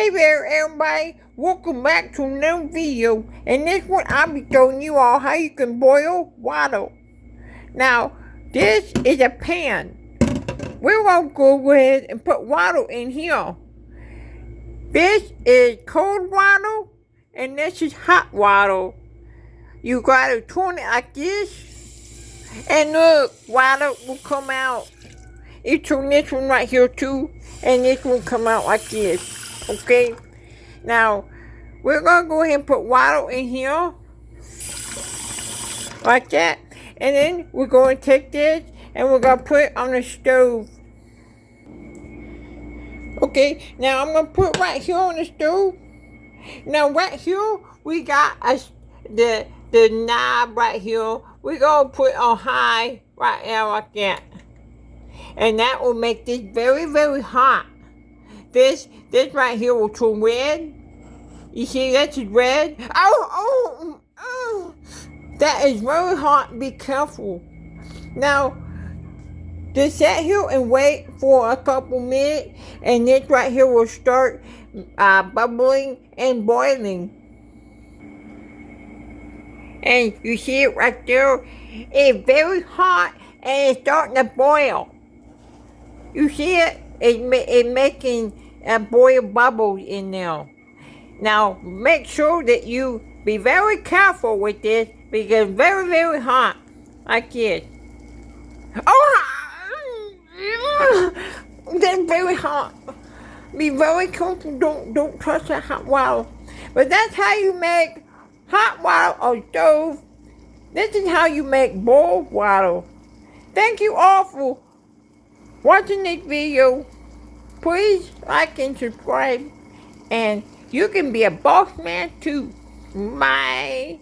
Hey there, everybody. Welcome back to another video. In this one, I'll be showing you all how you can boil water. Now, this is a pan. We're going to go ahead and put water in here. This is cold water, and this is hot water. You got to turn it like this, and look, water will come out. You turn this one right here too, and this one come out like this. Okay, now we're gonna go ahead and put water in here like that, and then we're going to take this and we're gonna put it on the stove. Okay, now I'm gonna put right here on the stove. Now right here we got the knob right here. We're gonna put on high right now like that, and that will make this very, very hot. This right here will turn red. You see, that's red. Oh! That is very hot. Be careful. Now, just sit here and wait for a couple minutes, and this right here will start bubbling and boiling. And you see it right there? It's very hot, and it's starting to boil. You see it? It's making boil bubbles in there. Now, make sure that you be very careful with this because it's very, very hot. Like this. Oh! That's very hot. Be very careful. Don't touch that hot water. But that's how you make hot water on stove. This is how you make boiled water. Thank you all for watching this video. Please like and subscribe, and you can be a boss man too. Bye.